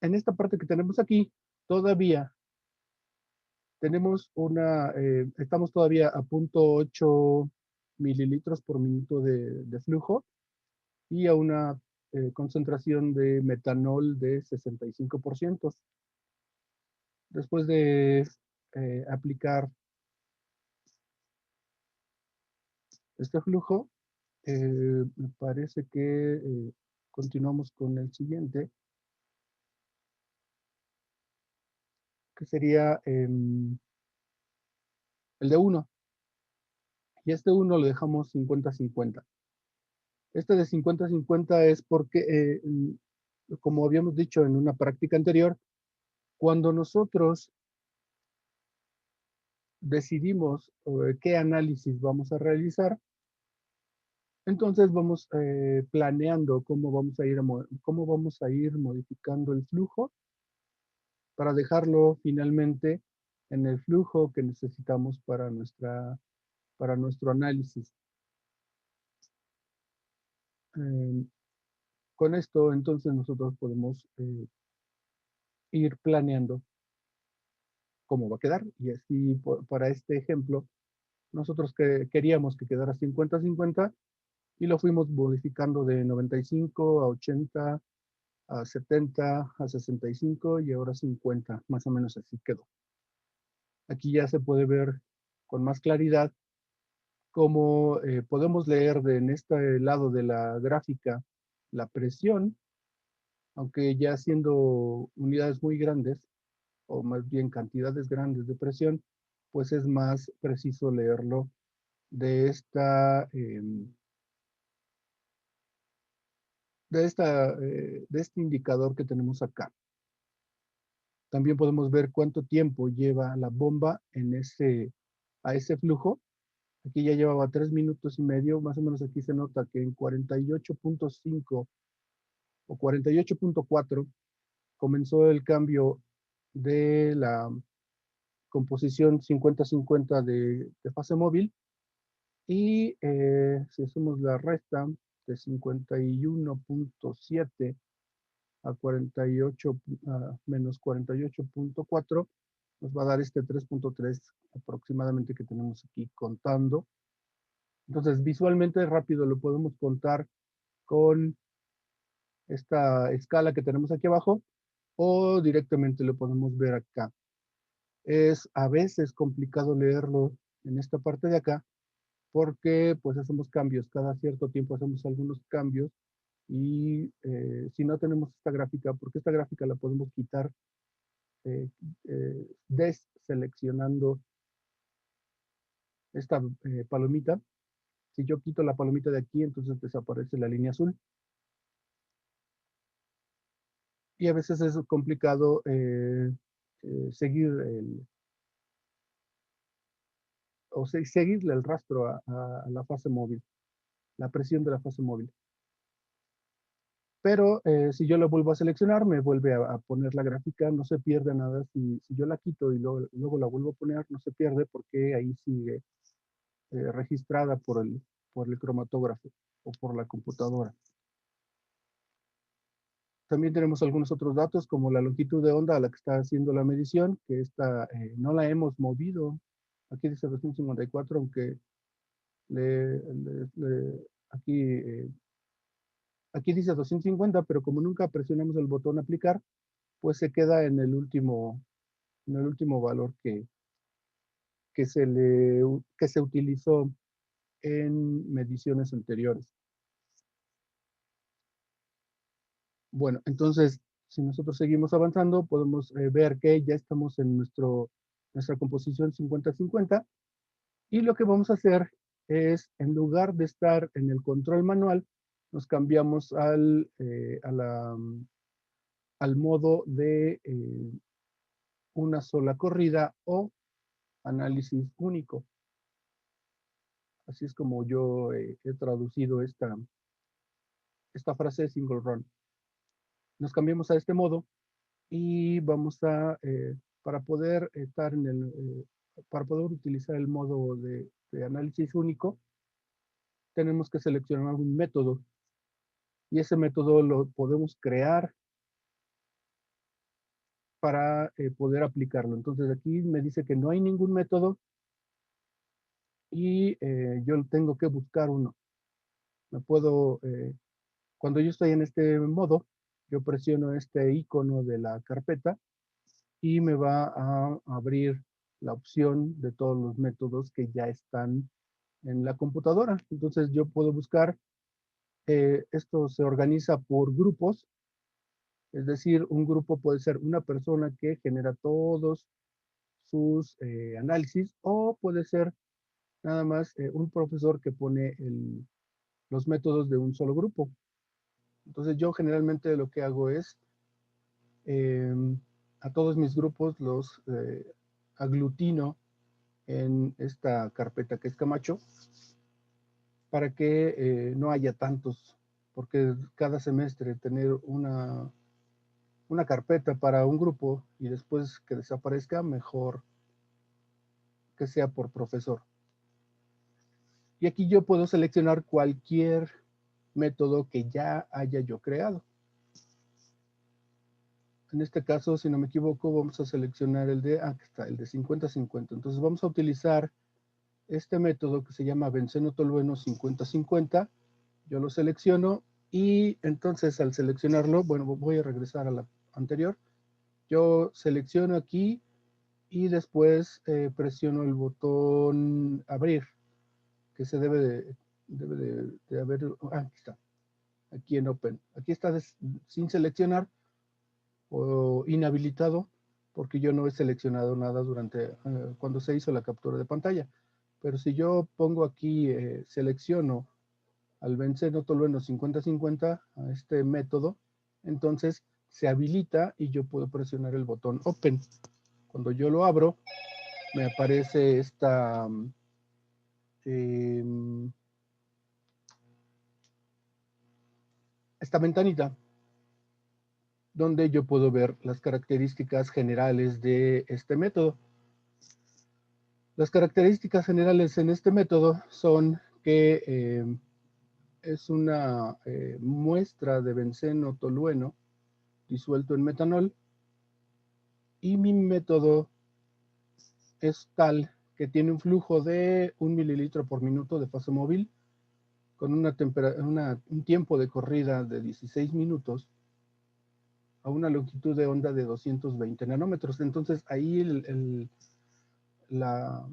en esta parte que tenemos aquí, todavía tenemos estamos todavía a 0.8 mililitros por minuto de flujo y a una concentración de metanol de 65%. Después de aplicar este flujo, me parece que continuamos con el siguiente, que sería el de uno. Y este uno lo dejamos 50-50. Este de 50-50 es porque, como habíamos dicho en una práctica anterior, cuando nosotros decidimos qué análisis vamos a realizar, entonces vamos planeando cómo vamos a ir modificando el flujo para dejarlo finalmente en el flujo que necesitamos para nuestro análisis. Eh, con esto, entonces, nosotros podemos ir planeando cómo va a quedar. Y así, para este ejemplo, nosotros queríamos que quedara 50-50 y lo fuimos modificando de 95 a 80, a 70, a 65 y ahora 50, más o menos así quedó. Aquí ya se puede ver con más claridad cómo podemos leer en este lado de la gráfica la presión, aunque ya siendo unidades muy grandes, o más bien cantidades grandes de presión, pues es más preciso leerlo de de este indicador que tenemos acá. También podemos ver cuánto tiempo lleva la bomba a ese flujo. Aquí ya llevaba 3 minutos y medio, más o menos aquí se nota que en 48.5 o 48.4 comenzó el cambio de la composición 50-50 de fase móvil. Y si hacemos la resta de 51.7 a 48 menos 48.4, nos va a dar este 3.3 aproximadamente que tenemos aquí contando. Entonces, visualmente rápido lo podemos contar con esta escala que tenemos aquí abajo o directamente lo podemos ver acá. Es a veces complicado leerlo en esta parte de acá porque pues hacemos cambios, cada cierto tiempo hacemos algunos cambios y si no tenemos esta gráfica, porque esta gráfica la podemos quitar deseleccionando esta palomita. Si yo quito la palomita de aquí, entonces desaparece la línea azul. Y a veces es complicado seguir seguirle el rastro a la fase móvil, la presión de la fase móvil. Pero si yo lo vuelvo a seleccionar, me vuelve a poner la gráfica, no se pierde nada. Si yo la quito y luego la vuelvo a poner, no se pierde porque ahí sigue registrada por el cromatógrafo o por la computadora. También tenemos algunos otros datos como la longitud de onda a la que está haciendo la medición, que esta no la hemos movido. Aquí dice 254, aunque aquí, aquí dice 250, pero como nunca presionamos el botón aplicar, pues se queda en el último valor que se utilizó en mediciones anteriores. Bueno, entonces, si nosotros seguimos avanzando, podemos ver que ya estamos en nuestra composición 50-50 y lo que vamos a hacer es, en lugar de estar en el control manual, nos cambiamos al modo de una sola corrida o análisis único. Así es como yo he traducido esta frase single run. Nos cambiamos a este modo y vamos para poder estar para poder utilizar el modo de análisis único, tenemos que seleccionar un método y ese método lo podemos crear para poder aplicarlo. Entonces aquí me dice que no hay ningún método y yo tengo que buscar uno. Me puedo, cuando yo estoy en este modo, yo presiono este icono de la carpeta y me va a abrir la opción de todos los métodos que ya están en la computadora. Entonces yo puedo buscar, esto se organiza por grupos, es decir, un grupo puede ser una persona que genera todos sus análisis o puede ser nada más un profesor que pone los métodos de un solo grupo. Entonces yo generalmente lo que hago es eh, a todos mis grupos los aglutino en esta carpeta que es Camacho para que no haya tantos, porque cada semestre tener una carpeta para un grupo y después que desaparezca, mejor que sea por profesor. Y aquí yo puedo seleccionar cualquier método que ya haya yo creado. En este caso, si no me equivoco, vamos a seleccionar el de, aquí está, el de 50-50. Entonces vamos a utilizar este método que se llama benceno-tolueno 50-50. Yo lo selecciono y entonces al seleccionarlo, bueno, voy a regresar a la anterior. Yo selecciono aquí y después presiono el botón abrir, que se debe de haber, aquí está, aquí en Open. Aquí está sin seleccionar o inhabilitado porque yo no he seleccionado nada durante cuando se hizo la captura de pantalla. Pero si yo pongo aquí, selecciono al benceno-tolueno 50-50 a este método, entonces se habilita y yo puedo presionar el botón Open. Cuando yo lo abro, me aparece eh, esta ventanita donde yo puedo ver las características generales de este método. Las características generales en este método son que es una muestra de benceno tolueno disuelto en metanol y mi método es tal que tiene un flujo de 1 mililitro por minuto de fase móvil con un tiempo de corrida de 16 minutos a una longitud de onda de 220 nanómetros. Entonces ahí la,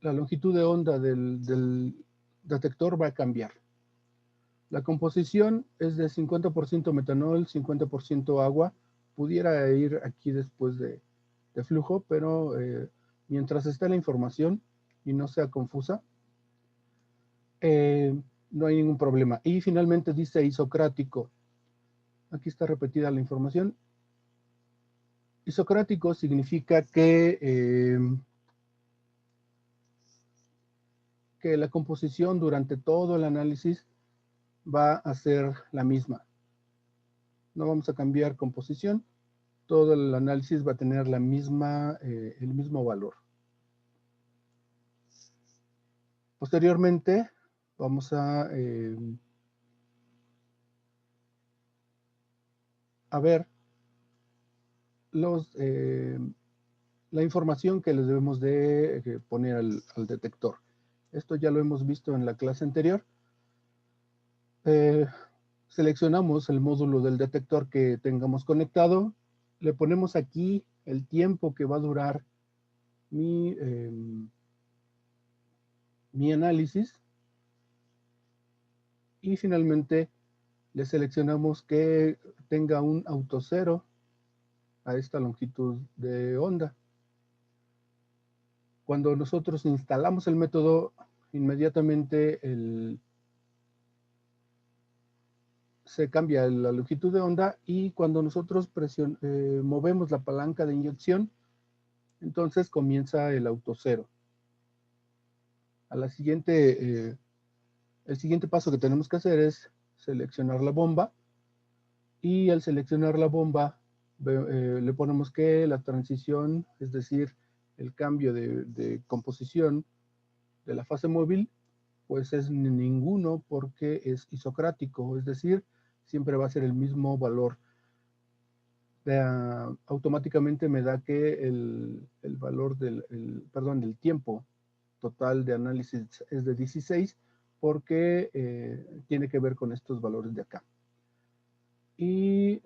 la longitud de onda del detector va a cambiar. La composición es de 50% metanol, 50% agua. Pudiera ir aquí después de flujo, pero mientras esté la información y no sea confusa, no hay ningún problema. Y finalmente dice isocrático. Aquí está repetida la información. Isocrático significa que la composición durante todo el análisis va a ser la misma. No vamos a cambiar composición. Todo el análisis va a tener el mismo valor. Posteriormente, vamos a ver la información que les debemos de poner al detector. Esto ya lo hemos visto en la clase anterior. Seleccionamos el módulo del detector que tengamos conectado. Le ponemos aquí el tiempo que va a durar mi análisis. Y finalmente le seleccionamos que tenga un autocero a esta longitud de onda. Cuando nosotros instalamos el método, inmediatamente se cambia la longitud de onda y cuando nosotros movemos la palanca de inyección, entonces comienza el autocero. El siguiente paso que tenemos que hacer es seleccionar la bomba y al seleccionar la bomba le ponemos que la transición, es decir, el cambio de composición de la fase móvil, pues es ninguno porque es isocrático, es decir, siempre va a ser el mismo valor. automáticamente me da que el valor del tiempo total de análisis es de 16 porque tiene que ver con estos valores de acá. Y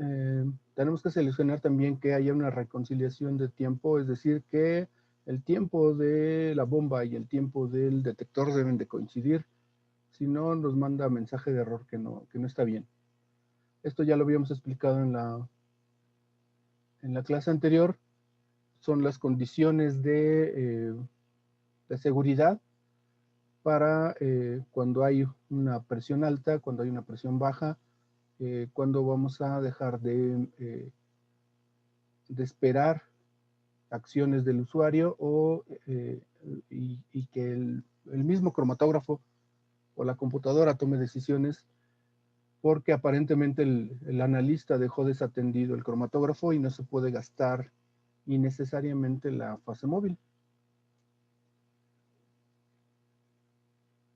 tenemos que seleccionar también que haya una reconciliación de tiempo, es decir, que el tiempo de la bomba y el tiempo del detector deben de coincidir, si no nos manda mensaje de error que no está bien. Esto ya lo habíamos explicado en la clase anterior, son las condiciones de seguridad para cuando hay una presión alta, cuando hay una presión baja, cuando vamos a dejar de esperar acciones del usuario y que el mismo cromatógrafo o la computadora tome decisiones porque aparentemente el analista dejó desatendido el cromatógrafo y no se puede gastar innecesariamente la fase móvil.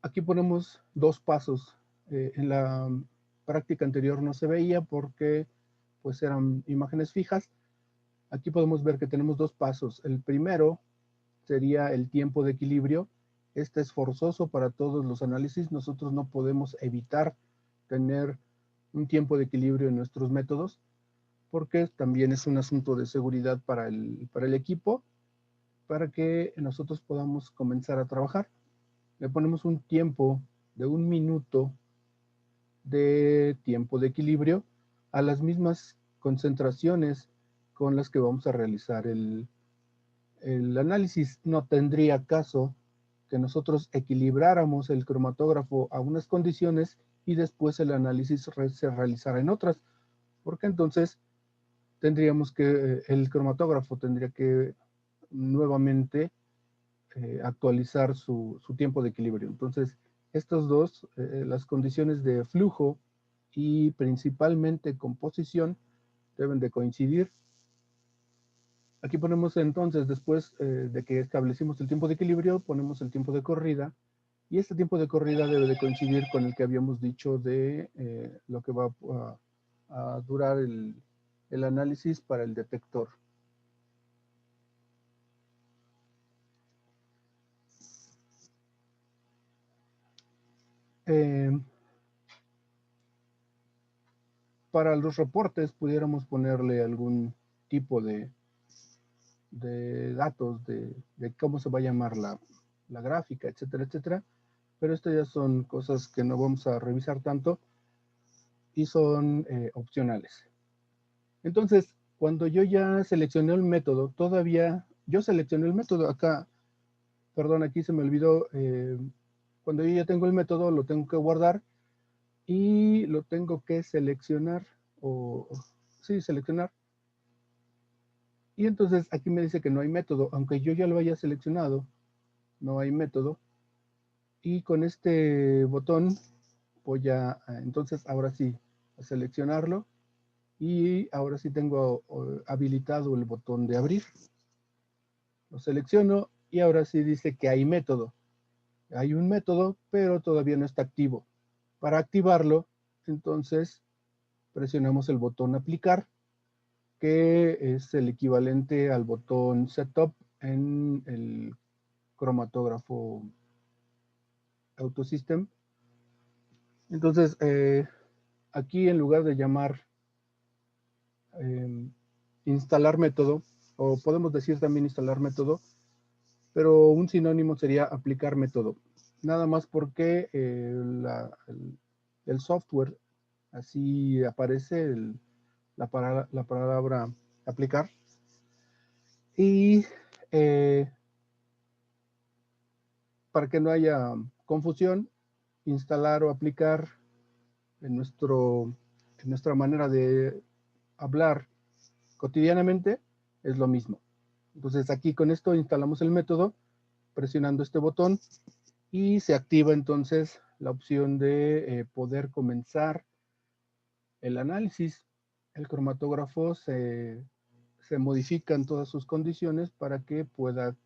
Aquí ponemos dos pasos. En la práctica anterior no se veía porque pues eran imágenes fijas. Aquí podemos ver que tenemos dos pasos. El primero sería el tiempo de equilibrio. Este es forzoso para todos los análisis. Nosotros no podemos evitar tener un tiempo de equilibrio en nuestros métodos porque también es un asunto de seguridad para el equipo, para que nosotros podamos comenzar a trabajar. Le ponemos un tiempo de 1 minuto de tiempo de equilibrio a las mismas concentraciones con las que vamos a realizar el análisis. No tendría caso que nosotros equilibráramos el cromatógrafo a unas condiciones y después el análisis se realizara en otras, porque entonces tendríamos que, el cromatógrafo tendría que nuevamente actualizar su tiempo de equilibrio. Entonces, estos dos, las condiciones de flujo y principalmente composición, deben de coincidir. Aquí ponemos entonces, después de que establecimos el tiempo de equilibrio, ponemos el tiempo de corrida, y este tiempo de corrida debe de coincidir con el que habíamos dicho de lo que va a durar el análisis para el detector. Eh, para los reportes pudiéramos ponerle algún tipo de datos de cómo se va a llamar la gráfica, etcétera, etcétera. Pero esto ya son cosas que no vamos a revisar tanto y son opcionales. Entonces, cuando yo ya seleccioné el método, todavía yo seleccioné el método acá, perdón, aquí se me olvidó, cuando yo ya tengo el método, lo tengo que guardar y lo tengo que seleccionar, sí, seleccionar. Y entonces aquí me dice que no hay método, aunque yo ya lo haya seleccionado, no hay método. Y con este botón voy entonces ahora sí, a seleccionarlo. Y ahora sí tengo habilitado el botón de abrir. Lo selecciono y ahora sí dice que hay método. Hay un método, pero todavía no está activo. Para activarlo, entonces presionamos el botón aplicar, que es el equivalente al botón setup en el cromatógrafo AutoSystem. Entonces, aquí en lugar de llamar instalar método, o podemos decir también instalar método, pero un sinónimo sería aplicar método. Nada más porque el software, así aparece la palabra aplicar. Y para que no haya confusión, instalar o aplicar en nuestra manera de hablar cotidianamente es lo mismo. Entonces aquí con esto instalamos el método presionando este botón y se activa entonces la opción de poder comenzar el análisis. El cromatógrafo se modifican todas sus condiciones para que pueda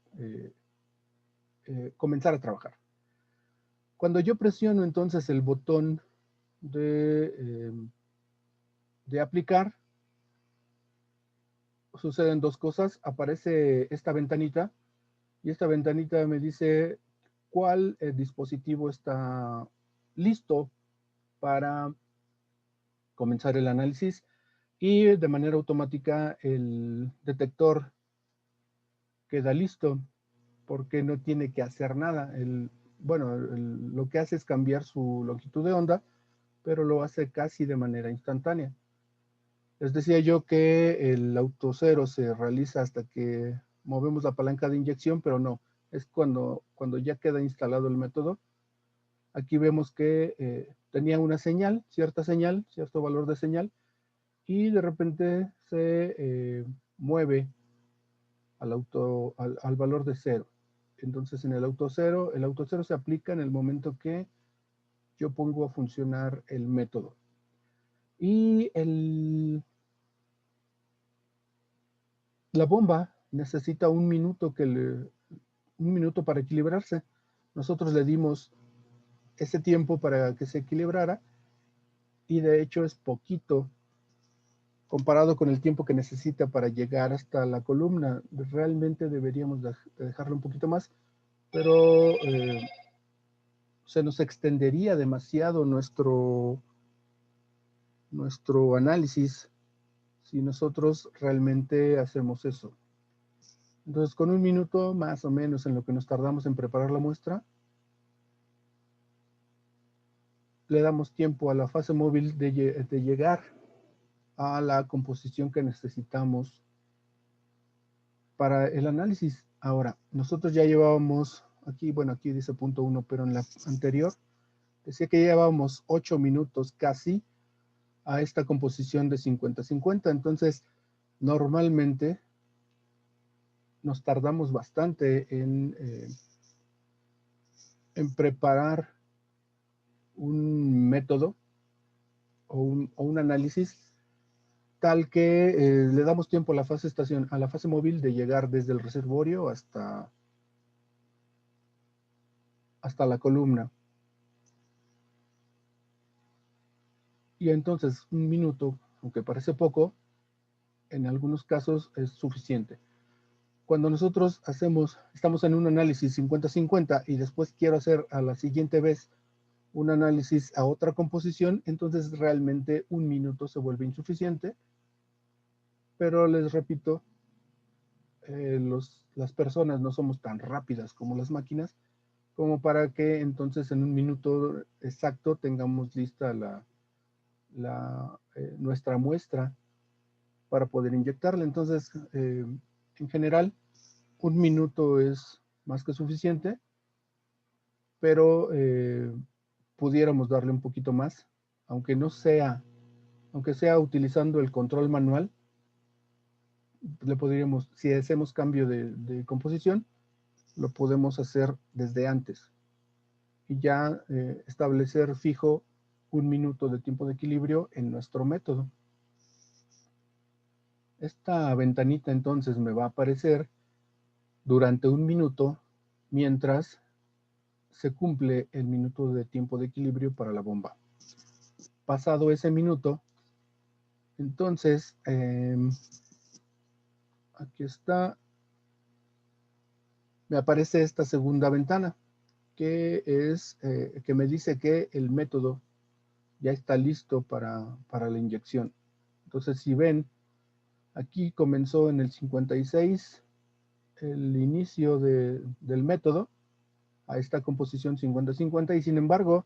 comenzar a trabajar. Cuando yo presiono entonces el botón de aplicar, suceden dos cosas. Aparece esta ventanita y esta ventanita me dice cuál dispositivo está listo para comenzar el análisis, y de manera automática el detector queda listo porque no tiene que hacer nada. Lo que hace es cambiar su longitud de onda, pero lo hace casi de manera instantánea. Les decía yo que el autocero se realiza hasta que movemos la palanca de inyección, pero no, es cuando ya queda instalado el método. Aquí vemos que tenía una señal, cierto valor de señal, y de repente se mueve al valor de 0. Entonces en el autocero se aplica en el momento que yo pongo a funcionar el método. Y la bomba necesita un minuto para equilibrarse. Nosotros le dimos ese tiempo para que se equilibrara, y de hecho es poquito comparado con el tiempo que necesita para llegar hasta la columna. Realmente deberíamos de dejarlo un poquito más, pero se nos extendería demasiado nuestro análisis si nosotros realmente hacemos eso. Entonces, con un minuto más o menos en lo que nos tardamos en preparar la muestra, le damos tiempo a la fase móvil de llegar a la composición que necesitamos para el análisis. Ahora, nosotros ya llevábamos, aquí dice punto 1, pero en la anterior decía que llevábamos 8 minutos casi a esta composición de 50-50. Entonces, normalmente nos tardamos bastante en preparar un método o un análisis tal que le damos tiempo a a la fase móvil de llegar desde el reservorio hasta la columna. Y entonces un minuto, aunque parece poco, en algunos casos es suficiente. Cuando nosotros estamos en un análisis 50-50 y después quiero hacer a la siguiente vez un análisis a otra composición, entonces realmente un minuto se vuelve insuficiente. Pero les repito, las personas no somos tan rápidas como las máquinas, como para que entonces en un minuto exacto tengamos lista nuestra muestra para poder inyectarla. Entonces, en general, un minuto es más que suficiente, pero pudiéramos darle un poquito más, aunque sea utilizando el control manual. Le podríamos, si hacemos cambio de composición, lo podemos hacer desde antes y ya establecer fijo un minuto de tiempo de equilibrio en nuestro método. Esta ventanita entonces me va a aparecer durante un minuto mientras se cumple el minuto de tiempo de equilibrio para la bomba. Pasado ese minuto, entonces aquí está, me aparece esta segunda ventana que me dice que el método ya está listo para la inyección. Entonces, si ven, aquí comenzó en el 56 el inicio del método a esta composición 50-50, y sin embargo,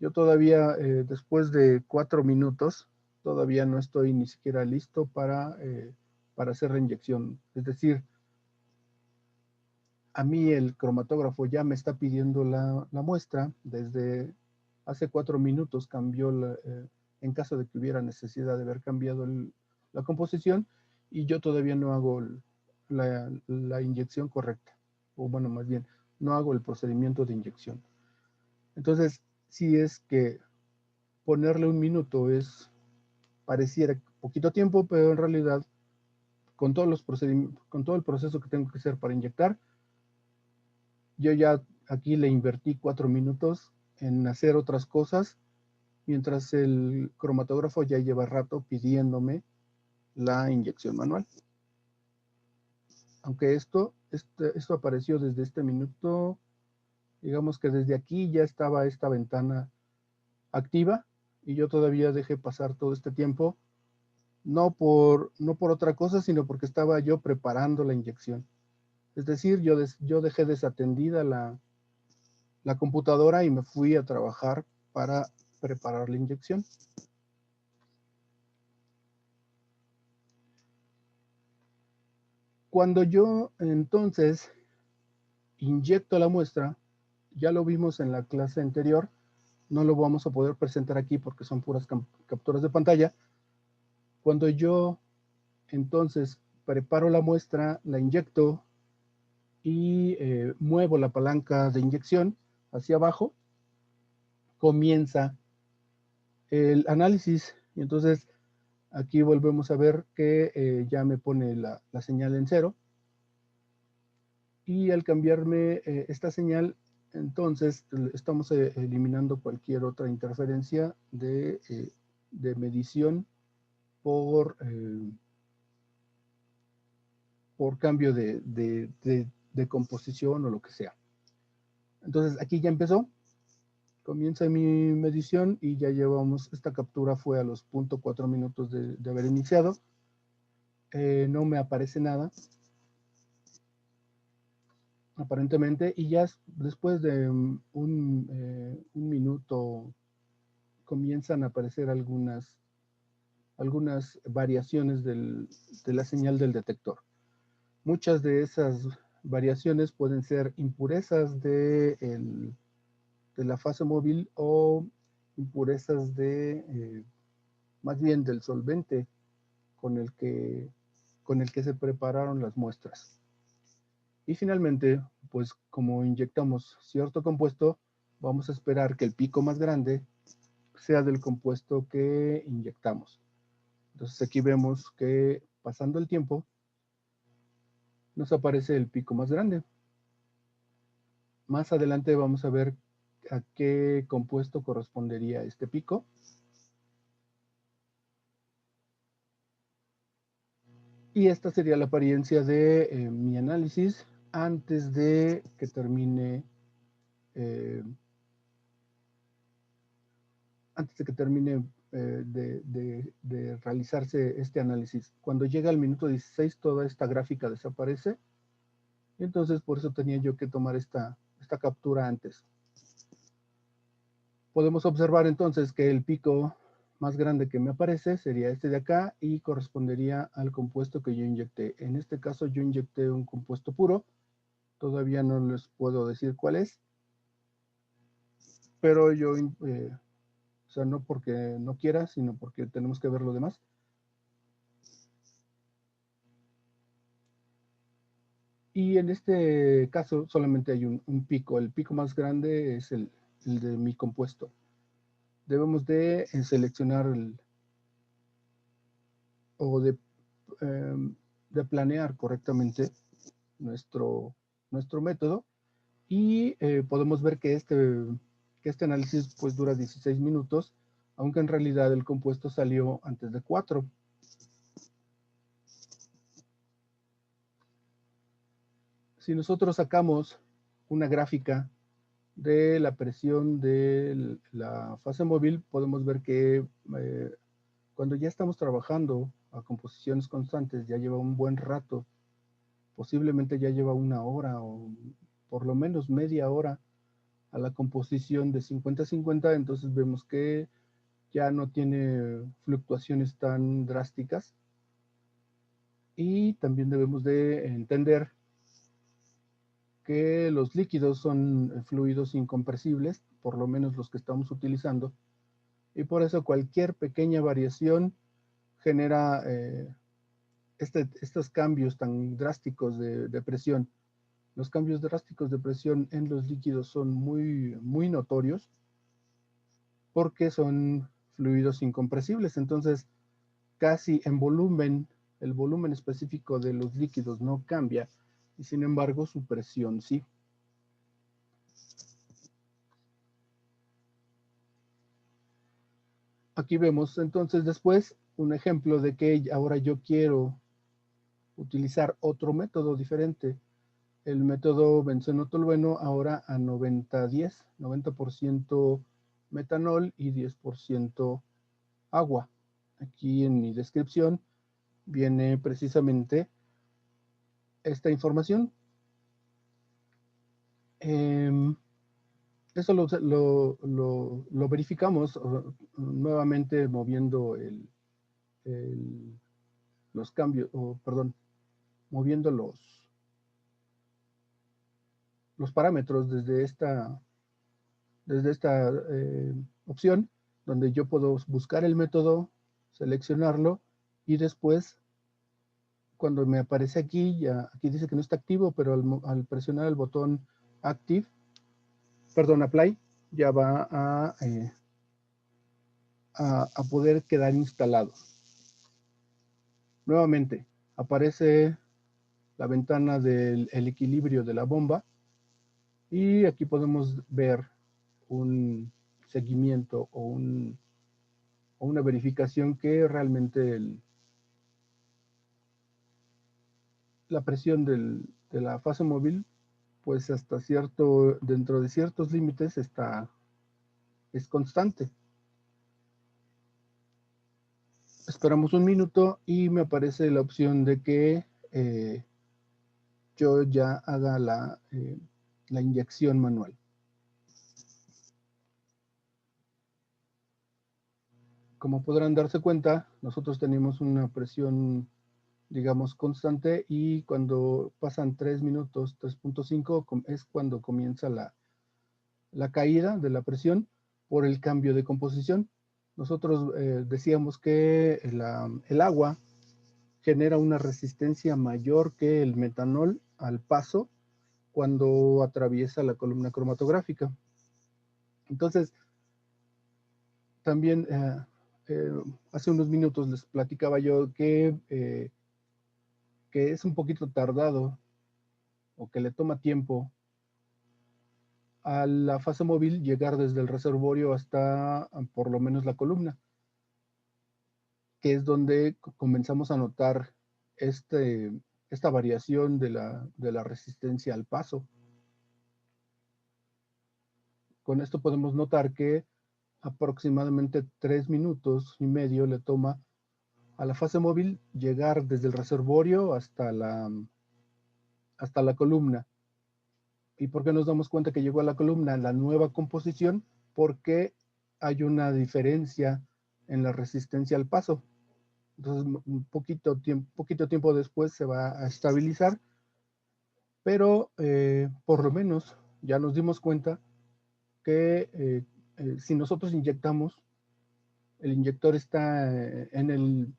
yo todavía, después de 4 minutos, todavía no estoy ni siquiera listo para hacer la inyección. Es decir, a mí el cromatógrafo ya me está pidiendo la muestra. Desde hace 4 minutos cambió, en caso de que hubiera necesidad de haber cambiado la composición, y yo todavía no hago la inyección correcta. O bueno, más bien, no hago el procedimiento de inyección. Entonces, si es que ponerle un minuto pareciera poquito tiempo, pero en realidad, con todos los procedimientos, con todo el proceso que tengo que hacer para inyectar, yo ya aquí le invertí 4 minutos en hacer otras cosas, mientras el cromatógrafo ya lleva rato pidiéndome la inyección manual. Aunque esto apareció desde este minuto, digamos que desde aquí ya estaba esta ventana activa y yo todavía dejé pasar todo este tiempo, no por otra cosa, sino porque estaba yo preparando la inyección. Es decir, yo dejé desatendida la computadora y me fui a trabajar para preparar la inyección. Cuando yo entonces inyecto la muestra, ya lo vimos en la clase anterior, no lo vamos a poder presentar aquí porque son puras capturas de pantalla. Cuando yo entonces preparo la muestra, la inyecto y muevo la palanca de inyección hacia abajo, comienza el análisis. Y entonces aquí volvemos a ver que ya me pone la señal en 0. Y al cambiarme esta señal, entonces estamos eliminando cualquier otra interferencia de medición por cambio de composición o lo que sea. Entonces aquí ya empezó, comienza mi medición y ya llevamos, esta captura fue a los 0.4 minutos de haber iniciado. No me aparece nada, aparentemente, y ya después de un minuto comienzan a aparecer algunas variaciones de la señal del detector. Muchas de esas variaciones pueden ser impurezas de la fase móvil o impurezas más bien del solvente con el que se prepararon las muestras. Y finalmente, pues como inyectamos cierto compuesto, vamos a esperar que el pico más grande sea del compuesto que inyectamos. Entonces aquí vemos que pasando el tiempo nos aparece el pico más grande. Más adelante vamos a ver a qué compuesto correspondería este pico. Y esta sería la apariencia de mi análisis antes de que termine de realizarse este análisis. Cuando llega al minuto 16, toda esta gráfica desaparece. Y entonces por eso tenía yo que tomar esta captura antes. Podemos observar entonces que el pico más grande que me aparece sería este de acá y correspondería al compuesto que yo inyecté. En este caso yo inyecté un compuesto puro. Todavía no les puedo decir cuál es. Pero yo, o sea, no porque no quiera, sino porque tenemos que ver lo demás. Y en este caso solamente hay un pico. El pico más grande es el de mi compuesto. Debemos de seleccionar o de planear correctamente nuestro método y podemos ver que este análisis pues dura 16 minutos, aunque en realidad el compuesto salió antes de 4. Si nosotros sacamos una gráfica de la presión de la fase móvil, podemos ver que cuando ya estamos trabajando a composiciones constantes, ya lleva un buen rato, posiblemente ya lleva 1 hora o por lo menos media hora a la composición de 50-50, entonces vemos que ya no tiene fluctuaciones tan drásticas. Y también debemos de entender que los líquidos son fluidos incompresibles, por lo menos los que estamos utilizando, y por eso cualquier pequeña variación genera estos cambios tan drásticos de presión. Los cambios drásticos de presión en los líquidos son muy, muy notorios porque son fluidos incompresibles. Entonces, casi en volumen, el volumen específico de los líquidos no cambia y sin embargo su presión sí. Aquí vemos entonces después un ejemplo de que ahora yo quiero utilizar otro método diferente. El método benceno-tolueno ahora a 90-10, 90% metanol y 10% agua. Aquí en mi descripción viene precisamente esta información. Eso lo verificamos nuevamente moviendo los cambios, perdón, moviendo los parámetros desde esta opción, donde yo puedo buscar el método, seleccionarlo y después, cuando me aparece aquí, aquí dice que no está activo, pero al presionar el botón Active, perdón, Apply, ya va a poder quedar instalado. Nuevamente, aparece la ventana del equilibrio de la bomba y aquí podemos ver un seguimiento o una verificación que realmente la presión de la fase móvil, pues hasta dentro de ciertos límites es constante. Esperamos un minuto y me aparece la opción de que yo ya haga la inyección manual. Como podrán darse cuenta, nosotros tenemos una presión, digamos, constante, y cuando pasan 3 minutos, 3.5, es cuando comienza la caída de la presión por el cambio de composición. Nosotros decíamos que el agua genera una resistencia mayor que el metanol al paso cuando atraviesa la columna cromatográfica. Entonces, también hace unos minutos les platicaba yo que es un poquito tardado o que le toma tiempo a la fase móvil llegar desde el reservorio hasta por lo menos la columna, que es donde comenzamos a notar esta variación de la resistencia al paso. Con esto podemos notar que aproximadamente 3 minutos y medio le toma a la fase móvil llegar desde el reservorio hasta la columna. ¿Y por qué nos damos cuenta que llegó a la columna? La nueva composición, porque hay una diferencia en la resistencia al paso. Entonces, un poquito tiempo después se va a estabilizar, pero por lo menos ya nos dimos cuenta que si nosotros inyectamos, el inyector está en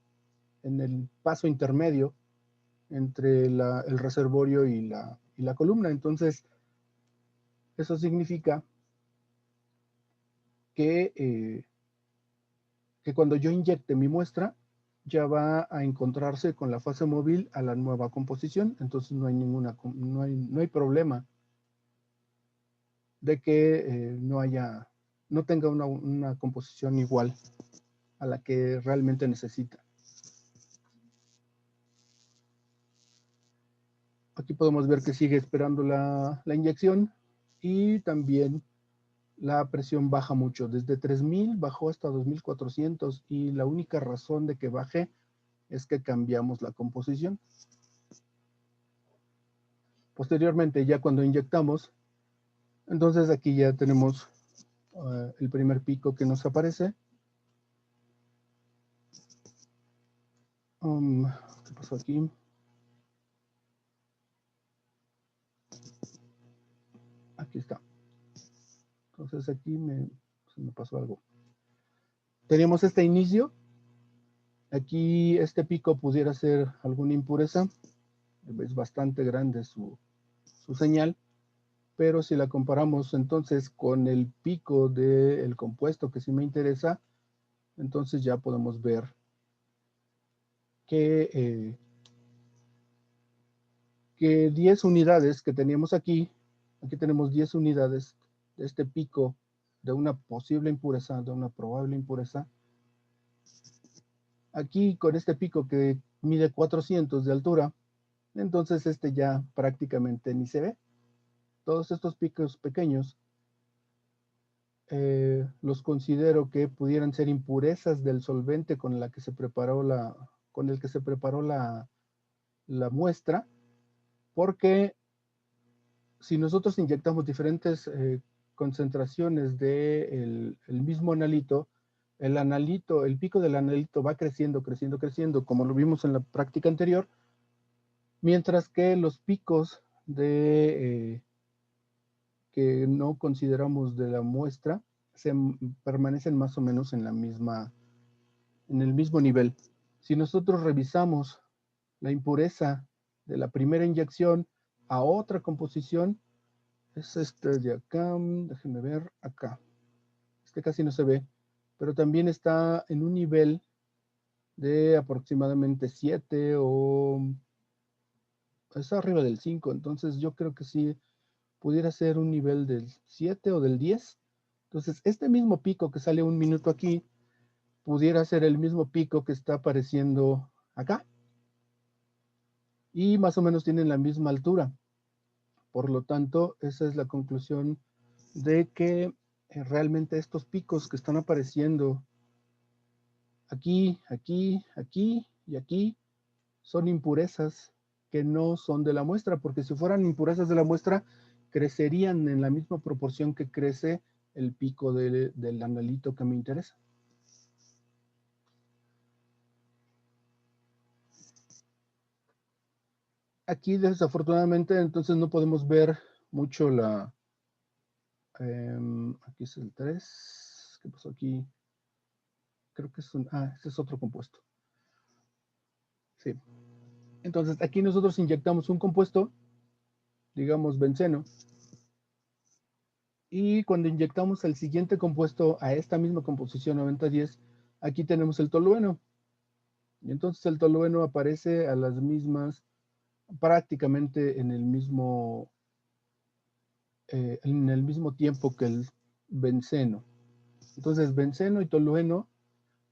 el paso intermedio entre el reservorio y la columna. Entonces, eso significa que cuando yo inyecte mi muestra, ya va a encontrarse con la fase móvil a la nueva composición. Entonces no hay problema de que no tenga una composición igual a la que realmente necesita. Aquí podemos ver que sigue esperando la inyección, y también la presión baja mucho. Desde 3000 bajó hasta 2400, y la única razón de que baje es que cambiamos la composición. Posteriormente, ya cuando inyectamos, entonces aquí ya tenemos el primer pico que nos aparece. ¿Qué pasó aquí? Aquí está. Entonces aquí se me pasó algo. Teníamos este inicio. Aquí este pico pudiera ser alguna impureza. Es bastante grande su señal, pero si la comparamos entonces con el pico del compuesto que sí me interesa, entonces ya podemos ver que 10 unidades que teníamos aquí tenemos 10 unidades de este pico de una posible impureza, de una probable impureza. Aquí con este pico que mide 400 de altura, entonces este ya prácticamente ni se ve. Todos estos picos pequeños los considero que pudieran ser impurezas del solvente con el que se preparó la muestra, porque si nosotros inyectamos diferentes concentraciones del mismo analito, el pico del analito va creciendo, creciendo, creciendo, como lo vimos en la práctica anterior, mientras que los picos que no consideramos de la muestra permanecen más o menos en el mismo nivel. Si nosotros revisamos la impureza de la primera inyección a otra composición, es este de acá, déjenme ver, acá. Este casi no se ve, pero también está en un nivel de aproximadamente 7 o está arriba del 5, entonces yo creo que sí pudiera ser un nivel del 7 o del 10. Entonces, este mismo pico que sale un minuto aquí, pudiera ser el mismo pico que está apareciendo acá. Y más o menos tienen la misma altura. Por lo tanto, esa es la conclusión de que realmente estos picos que están apareciendo aquí, aquí, aquí y aquí son impurezas que no son de la muestra, porque si fueran impurezas de la muestra, crecerían en la misma proporción que crece el pico del analito que me interesa. Aquí desafortunadamente entonces no podemos ver mucho aquí es el 3. ¿Qué pasó aquí? Creo que este es otro compuesto. Sí. Entonces aquí nosotros inyectamos un compuesto, digamos benceno, y cuando inyectamos el siguiente compuesto a esta misma composición 9010, aquí tenemos el tolueno. Y entonces el tolueno aparece a las mismas, prácticamente en el mismo tiempo que el benceno. Entonces benceno y tolueno,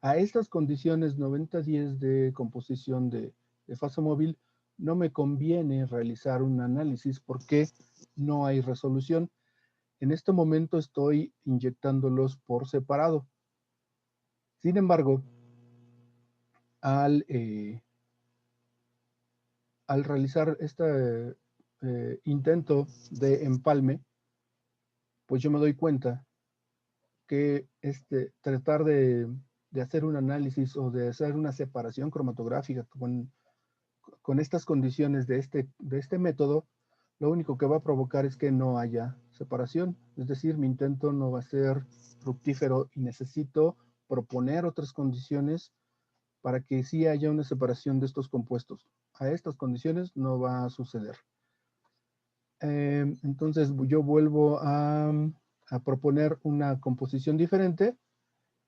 a estas condiciones 9010 de composición de fase móvil, no me conviene realizar un análisis porque no hay resolución. En este momento estoy inyectándolos por separado. Sin embargo, al, eh, al realizar este intento de empalme, pues yo me doy cuenta que tratar de hacer un análisis o de hacer una separación cromatográfica con estas condiciones de este método, lo único que va a provocar es que no haya separación. Es decir, mi intento no va a ser fructífero y necesito proponer otras condiciones para que sí haya una separación de estos compuestos. A estas condiciones no va a suceder. Entonces yo vuelvo a proponer una composición diferente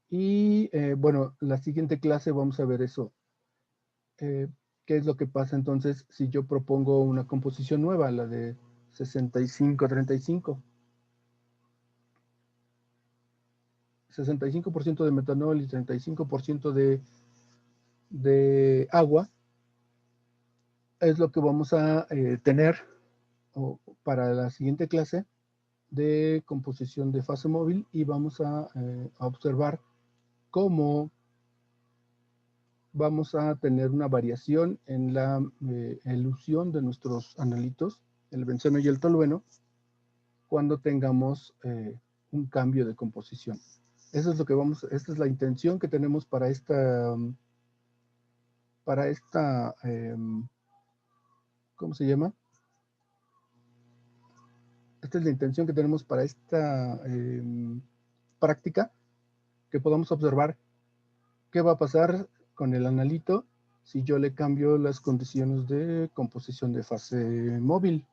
y bueno, la siguiente clase vamos a ver eso. ¿Qué es lo que pasa entonces si yo propongo una composición nueva, la de 65-35? 65% de metanol y 35% de agua es lo que vamos a tener para la siguiente clase de composición de fase móvil y vamos a observar cómo vamos a tener una variación en la elusión de nuestros analitos, el benceno y el tolueno, cuando tengamos un cambio de composición. Eso es lo que esta es la intención que tenemos para esta, ¿cómo se llama? Esta es la intención que tenemos para esta práctica, que podamos observar qué va a pasar con el analito si yo le cambio las condiciones de composición de fase móvil.